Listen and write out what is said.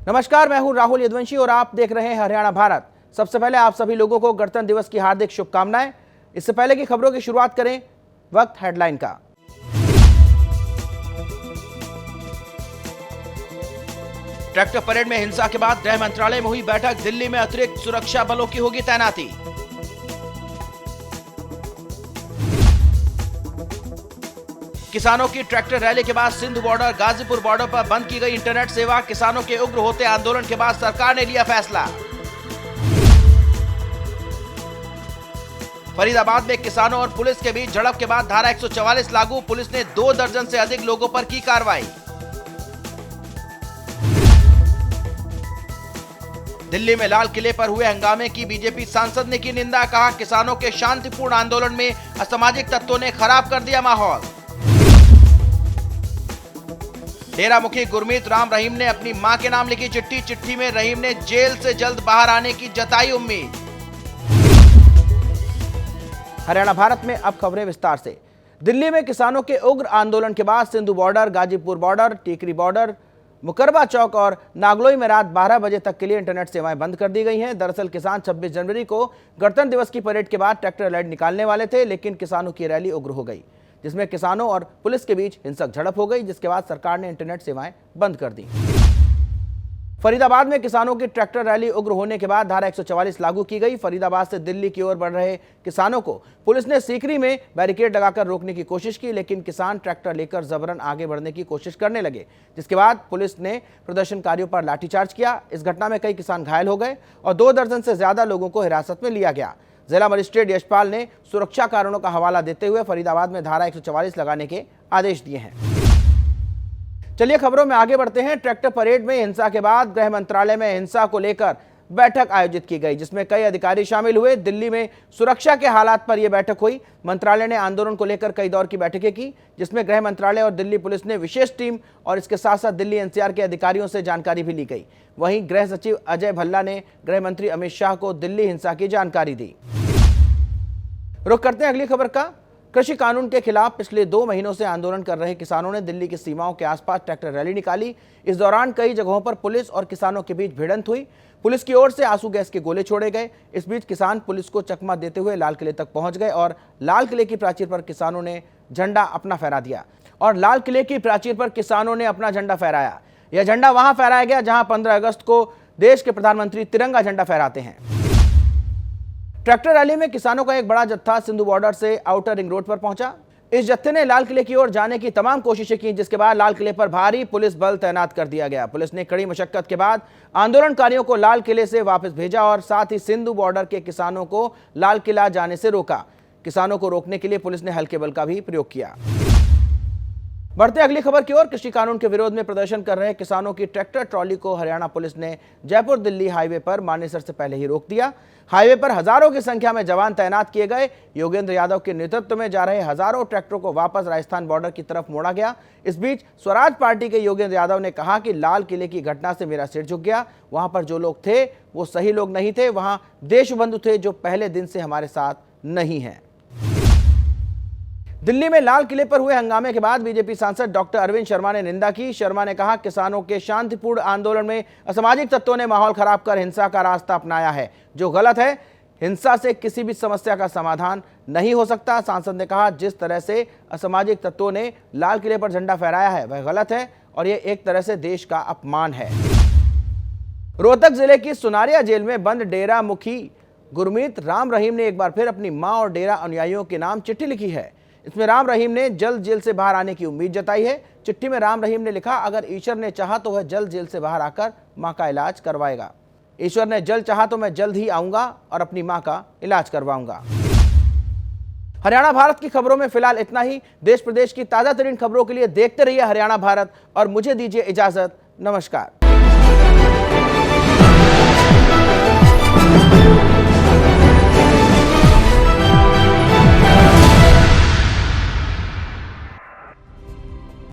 नमस्कार, मैं हूं राहुल यदुवंशी और आप देख रहे हैं हरियाणा भारत। सबसे पहले आप सभी लोगों को गणतंत्र दिवस की हार्दिक शुभकामनाएं। इससे पहले की खबरों की शुरुआत करें वक्त हेडलाइन का। ट्रैक्टर परेड में हिंसा के बाद गृह मंत्रालय में हुई बैठक, दिल्ली में अतिरिक्त सुरक्षा बलों की होगी तैनाती। किसानों की ट्रैक्टर रैली के बाद सिंधु बॉर्डर गाजीपुर बॉर्डर पर बंद की गई इंटरनेट सेवा। किसानों के उग्र होते आंदोलन के बाद सरकार ने लिया फैसला। फरीदाबाद में किसानों और पुलिस के बीच झड़प के बाद धारा 144 लागू, पुलिस ने 2 दर्जन से अधिक लोगों पर की कार्रवाई। दिल्ली में लाल किले पर हुए हंगामे की बीजेपी सांसद ने की निंदा, कहा किसानों के शांतिपूर्ण आंदोलन में असामाजिक तत्वों ने खराब कर दिया माहौल। डेरा मुखी गुरमीत राम रहीम ने अपनी मां के नाम लिखी चिट्ठी में रहीम ने जेल से जल्द बाहर आने की जताई उम्मीद। हरियाणा भारत में अब खबरें विस्तार से। दिल्ली में किसानों के उग्र आंदोलन के बाद Singhu border, Ghazipur border, Tikri border, Mukarba Chowk और नागलोई में रात 12 बजे तक के लिए इंटरनेट सेवाएं बंद कर दी गई हैं। दरअसल किसान 26 जनवरी को गणतंत्र दिवस की परेड के बाद ट्रैक्टर रैली निकालने वाले थे, लेकिन किसानों की रैली उग्र हो गई, जिसमें किसानों और पुलिस के बीच हिंसक झड़प हो गई, जिसके बाद सरकार ने इंटरनेट सेवाएं बंद कर दी। फरीदाबाद में किसानों की ट्रैक्टर रैली उग्र होने के बाद धारा 144 लागू की गई। फरीदाबाद से दिल्ली की ओर बढ़ रहे किसानों को पुलिस ने सीकरी में बैरिकेड लगाकर रोकने की कोशिश की, लेकिन किसान ट्रैक्टर लेकर जबरन आगे बढ़ने की कोशिश करने लगे, जिसके बाद पुलिस ने प्रदर्शनकारियों पर लाठीचार्ज किया। इस घटना में कई किसान घायल हो गए और 2 दर्जन से ज्यादा लोगों को हिरासत में लिया गया। जिला मजिस्ट्रेट यशपाल ने सुरक्षा कारणों का हवाला देते हुए फरीदाबाद में धारा 144 लगाने के आदेश दिए हैं। चलिए खबरों में आगे बढ़ते हैं। ट्रैक्टर परेड में हिंसा के बाद गृह मंत्रालय में हिंसा को लेकर बैठक आयोजित की गई, जिसमें कई अधिकारी शामिल हुए। दिल्ली में सुरक्षा के हालात पर यह बैठक हुई। मंत्रालय ने आंदोलन को लेकर कई दौर की बैठकें की, जिसमें गृह मंत्रालय और दिल्ली पुलिस ने विशेष टीम और इसके साथ साथ दिल्ली एनसीआर के अधिकारियों से जानकारी भी ली गई। वहीं गृह सचिव अजय भल्ला ने गृह मंत्री अमित शाह को दिल्ली हिंसा की जानकारी दी। रुख करते हैं अगली खबर का। कृषि कानून के खिलाफ पिछले 2 महीनों से आंदोलन कर रहे किसानों ने दिल्ली की सीमाओं के आसपास ट्रैक्टर रैली निकाली। इस दौरान कई जगहों पर पुलिस और किसानों के बीच भिड़ंत हुई। पुलिस की ओर से आंसू गैस के गोले छोड़े गए। इस बीच किसान पुलिस को चकमा देते हुए लाल किले तक पहुंच गए और लाल किले की प्राचीर पर किसानों ने झंडा अपना फहरा दिया यह झंडा वहां फहराया गया जहां 15 अगस्त को देश के प्रधानमंत्री तिरंगा झंडा फहराते हैं। ट्रैक्टर रैली में किसानों का एक बड़ा जत्था सिंधु बॉर्डर से आउटर रिंग रोड पर पहुंचा। इस जत्थे ने लाल किले की ओर जाने की तमाम कोशिशें की, जिसके बाद लाल किले पर भारी पुलिस बल तैनात कर दिया गया। पुलिस ने कड़ी मशक्कत के बाद आंदोलनकारियों को लाल किले से वापस भेजा और साथ ही सिंधु बॉर्डर के किसानों को लाल किला जाने से रोका। किसानों को रोकने के लिए पुलिस ने हल्के बल का भी प्रयोग किया। बढ़ते अगली खबर की ओर। कृषि कानून के विरोध में प्रदर्शन कर रहे किसानों की ट्रैक्टर ट्रॉली को हरियाणा पुलिस ने जयपुर दिल्ली हाईवे पर मानेसर से पहले ही रोक दिया। हाईवे पर हजारों की संख्या में जवान तैनात किए गए। योगेंद्र यादव के नेतृत्व में जा रहे हजारों ट्रैक्टरों को वापस राजस्थान बॉर्डर की तरफ मोड़ा गया। इस बीच स्वराज पार्टी के योगेंद्र यादव ने कहा कि लाल किले की घटना से मेरा सिर झुक गया। वहां पर जो लोग थे वो सही लोग नहीं थे, वहां देशबंधु थे जो पहले दिन से हमारे साथ नहीं है। दिल्ली में लाल किले पर हुए हंगामे के बाद बीजेपी सांसद डॉक्टर अरविंद शर्मा ने निंदा की। शर्मा ने कहा किसानों के शांतिपूर्ण आंदोलन में असामाजिक तत्वों ने माहौल खराब कर हिंसा का रास्ता अपनाया है, जो गलत है। हिंसा से किसी भी समस्या का समाधान नहीं हो सकता। सांसद ने कहा जिस तरह से असामाजिक तत्वों ने लाल किले पर झंडा फहराया है वह गलत है और यह एक तरह से देश का अपमान है। रोहतक जिले की सुनारिया जेल में बंद डेरा मुखी गुरमीत राम रहीम ने एक बार फिर अपनी मां और डेरा अनुयायियों के नाम चिट्ठी लिखी है। इसमें राम रहीम ने जल्द जेल से बाहर आने की उम्मीद जताई है। चिट्ठी में राम रहीम ने लिखा, अगर ईश्वर ने चाहा तो वह जल्द जेल से बाहर आकर मां का इलाज करवाएगा। ईश्वर ने जल्द चाहा तो मैं जल्द ही आऊंगा और अपनी मां का इलाज करवाऊंगा। हरियाणा भारत की खबरों में फिलहाल इतना ही। देश प्रदेश की ताजा तरीन खबरों के लिए देखते रहिए हरियाणा भारत और मुझे दीजिए इजाजत। नमस्कार।